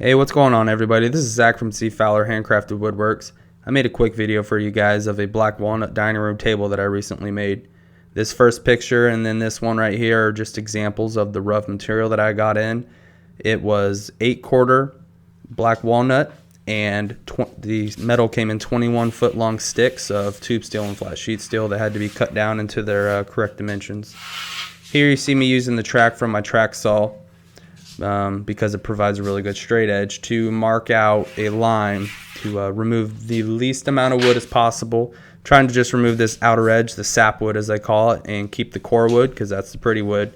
Hey, what's going on, everybody? This is Zach from Z.Fowler Handcrafted Woodworks. I made a quick video for you guys of a black walnut dining room table that I recently made. This first picture and then this one right here are just examples of the rough material that I got in. It was 8/4 black walnut, and the metal came in 21-foot long sticks of tube steel and flat sheet steel that had to be cut down into their correct dimensions. Here you see me using the track from my track saw. Because it provides a really good straight edge to mark out a line to remove the least amount of wood as possible. Trying to just remove this outer edge, the sap wood as they call it, and keep the core wood because that's the pretty wood.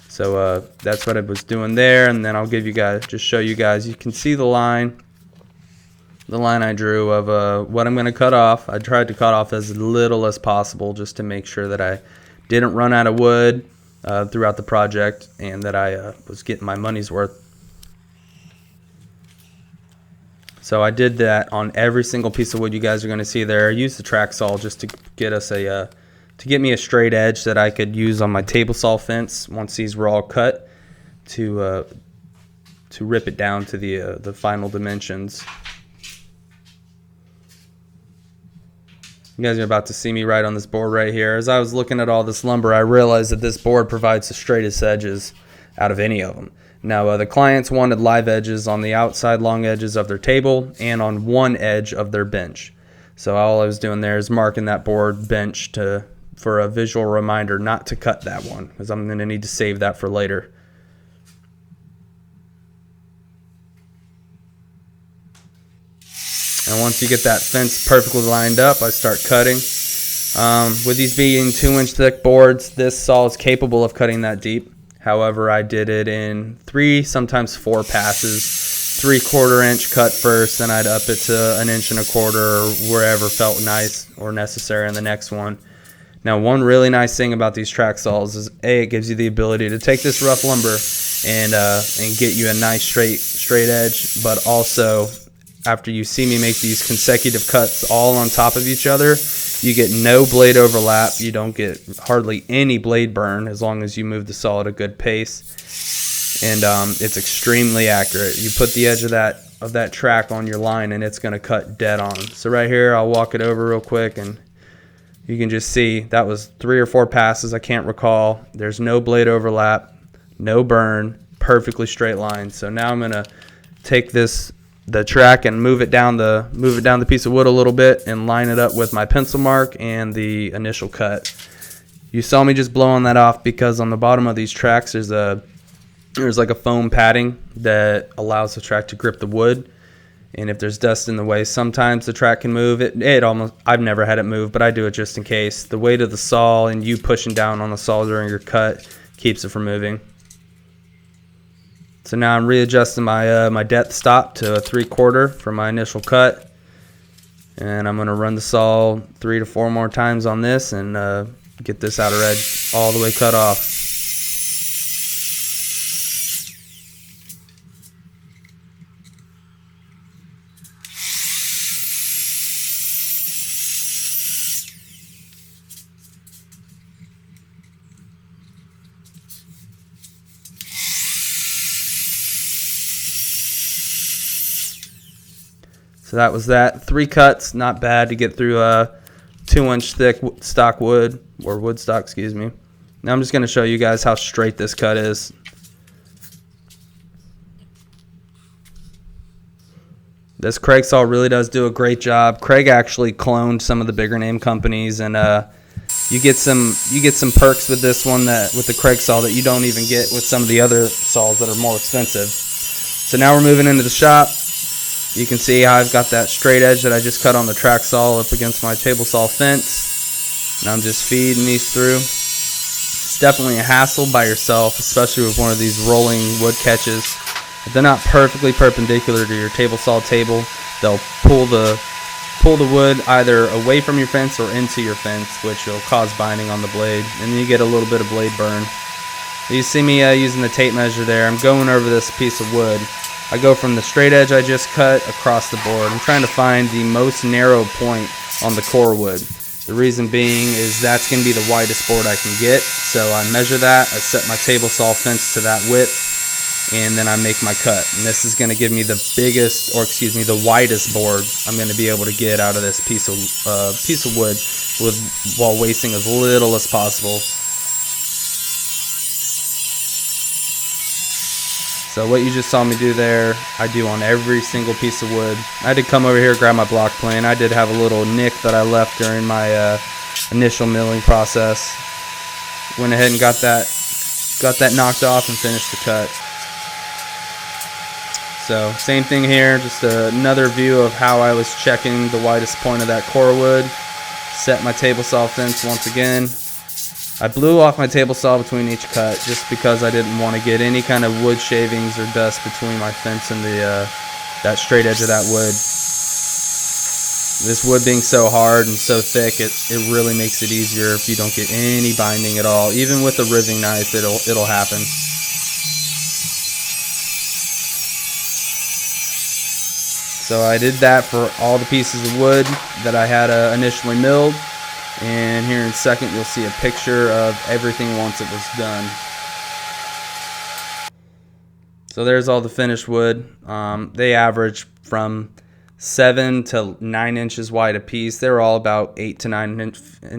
So that's what I was doing there, and then I'll show you guys. You can see the line I drew of what I'm going to cut off. I tried to cut off as little as possible just to make sure that I didn't run out of wood throughout the project, and that I was getting my money's worth. So I did that on every single piece of wood you guys are going to see there. I used the track saw just to get us to get me a straight edge that I could use on my table saw fence once these were all cut to rip it down to the final dimensions. You guys are about to see me right on this board right here. As I was looking at all this lumber, I realized that this board provides the straightest edges out of any of them. Now, the clients wanted live edges on the outside long edges of their table and on one edge of their bench. So all I was doing there is marking that board bench for a visual reminder not to cut that one, because I'm going to need to save that for later. And once you get that fence perfectly lined up, I start cutting. With these being 2-inch thick boards, this saw is capable of cutting that deep. However, I did it in 3, sometimes 4 passes. 3/4 inch cut first, then I'd up it to 1 1/4 inch or wherever felt nice or necessary in the next one. Now, one really nice thing about these track saws is it gives you the ability to take this rough lumber and get you a nice straight edge, but also, after you see me make these consecutive cuts all on top of each other, you get no blade overlap. You don't get hardly any blade burn as long as you move the saw at a good pace. And it's extremely accurate. You put the edge of that track on your line and it's going to cut dead on. So right here, I'll walk it over real quick, and you can just see that was 3 or 4 passes. I can't recall. There's no blade overlap, no burn, perfectly straight line. So now I'm going to take the track and move it down the piece of wood a little bit and line it up with my pencil mark and the initial cut. You saw me just blowing that off because on the bottom of these tracks there's like a foam padding that allows the track to grip the wood, and if there's dust in the way, sometimes the track can move. I've never had it move, but I do it just in case. The weight of the saw and you pushing down on the saw during your cut keeps it from moving. So now I'm readjusting my depth stop to a 3/4 for my initial cut, and I'm going to run the saw 3 to 4 more times on this and get this outer edge all the way cut off. So that was that. 3 cuts, not bad to get through a 2-inch thick stock wood, or wood stock, excuse me. Now I'm just going to show you guys how straight this cut is. This Craig saw really does do a great job. Craig actually cloned some of the bigger name companies, and you get some perks with this one with the Craig saw that you don't even get with some of the other saws that are more expensive. So now we're moving into the shop. You can see how I've got that straight edge that I just cut on the track saw up against my table saw fence. And I'm just feeding these through. It's definitely a hassle by yourself, especially with one of these rolling wood catches. If they're not perfectly perpendicular to your table saw table, they'll pull the wood either away from your fence or into your fence, which will cause binding on the blade, and you get a little bit of blade burn. You see me using the tape measure there. I'm going over this piece of wood. I go from the straight edge I just cut across the board. I'm trying to find the most narrow point on the core wood. The reason being is that's going to be the widest board I can get. So I measure that. I set my table saw fence to that width. and then I make my cut. And this is going to give me the biggest, or excuse me, the widest board I'm going to be able to get out of this piece of wood while wasting as little as possible. So what you just saw me do there, I do on every single piece of wood. I did come over here, grab my block plane. I did have a little nick that I left during my initial milling process. Went ahead and got that knocked off and finished the cut. So same thing here, just another view of how I was checking the widest point of that core wood. Set my table saw fence once again. I blew off my table saw between each cut just because I didn't want to get any kind of wood shavings or dust between my fence and that straight edge of that wood. This wood being so hard and so thick, it really makes it easier if you don't get any binding at all. Even with a riving knife, it'll happen. So I did that for all the pieces of wood that I had initially milled. And here in a second, you'll see a picture of everything once it was done. So there's all the finished wood. They average from 7 to 9 inches wide a piece. They're all about 8 to 9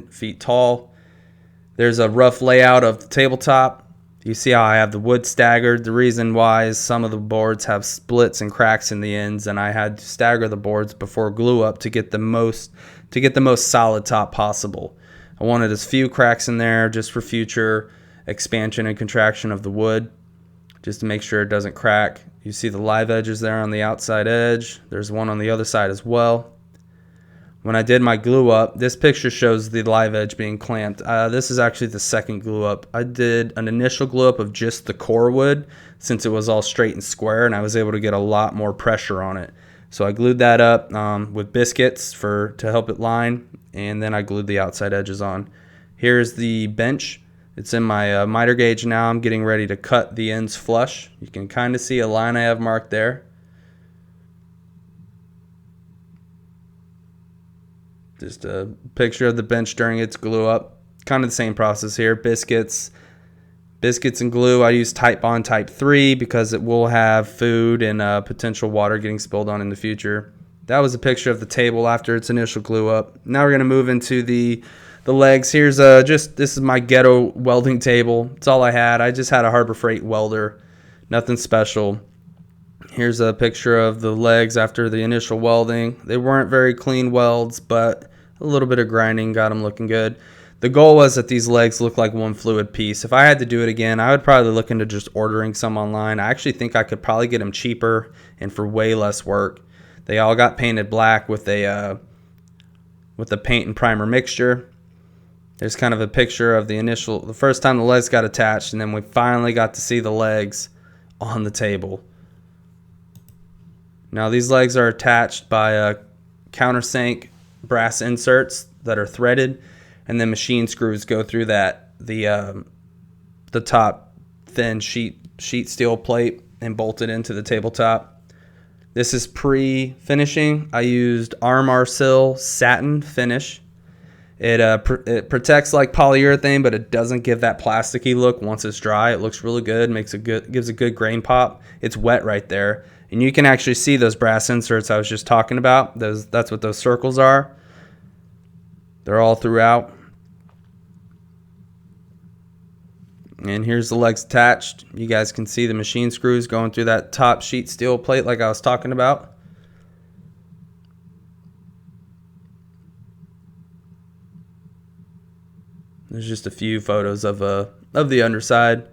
feet tall. There's a rough layout of the tabletop. You see how I have the wood staggered. The reason why is some of the boards have splits and cracks in the ends, and I had to stagger the boards before glue up to get the most solid top possible. I wanted as few cracks in there just for future expansion and contraction of the wood, just to make sure it doesn't crack. You see the live edges there on the outside edge. There's one on the other side as well. When I did my glue up, this picture shows the live edge being clamped. This is actually the second glue up. I did an initial glue up of just the core wood since it was all straight and square, and I was able to get a lot more pressure on it. So I glued that up with biscuits to help it line, and then I glued the outside edges on. Here's the bench. It's in my miter gauge now. I'm getting ready to cut the ends flush. You can kind of see a line I have marked there. Just a picture of the bench during its glue up. Kind of the same process here. Biscuits and glue. I use Type Bond Type 3 because it will have food and potential water getting spilled on in the future. That was a picture of the table after its initial glue up. Now we're going to move into the legs. Here's this is my ghetto welding table. It's all I had. I just had a Harbor Freight welder. Nothing special. Here's a picture of the legs after the initial welding. They weren't very clean welds, but a little bit of grinding got them looking good. The goal was that these legs look like one fluid piece. If I had to do it again, I would probably look into just ordering some online. I actually think I could probably get them cheaper and for way less work. They all got painted black with a paint and primer mixture. There's kind of a picture of the first time the legs got attached, and then we finally got to see the legs on the table. Now these legs are attached by countersink brass inserts that are threaded, and then machine screws go through the top thin sheet steel plate and bolted into the tabletop. This is pre-finishing. I used Arm-R-Sil satin finish. It protects like polyurethane, but it doesn't give that plasticky look once it's dry. It looks really good, gives a good grain pop. It's wet right there. And you can actually see those brass inserts I was just talking about. That's what those circles are. They're all throughout. And here's the legs attached. You guys can see the machine screws going through that top sheet steel plate like I was talking about. There's just a few photos of the underside.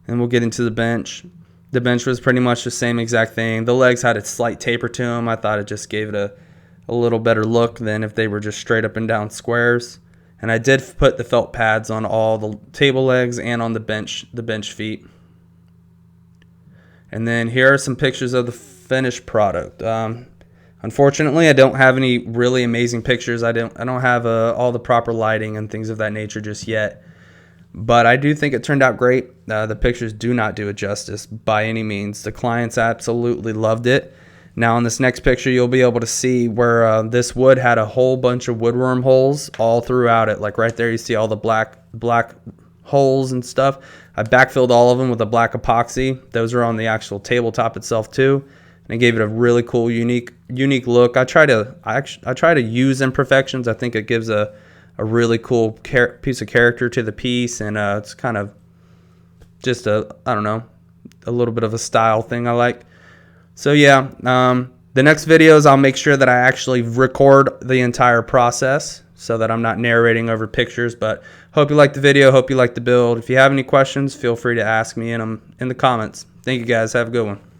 And we'll get into the bench. The bench was pretty much the same exact thing. The legs had a slight taper to them. I thought it just gave it a little better look than if they were just straight up and down squares. And I did put the felt pads on all the table legs and on the bench feet. And then here are some pictures of the finished product. Unfortunately, I don't have any really amazing pictures. I don't have all the proper lighting and things of that nature just yet. But I do think it turned out great. The pictures do not do it justice by any means. The clients absolutely loved it. Now in this next picture, you'll be able to see where this wood had a whole bunch of woodworm holes all throughout it. Like right there, you see all the black holes and stuff. I backfilled all of them with a black epoxy. Those are on the actual tabletop itself too, and it gave it a really cool, unique look. I try to use imperfections. I think it gives a really cool piece of character to the piece, and it's kind of just I don't know, a little bit of a style thing I like. So yeah, the next videos I'll make sure that I actually record the entire process so that I'm not narrating over pictures. But hope you liked the video, hope you liked the build. If you have any questions, feel free to ask me in the comments. Thank you guys, have a good one.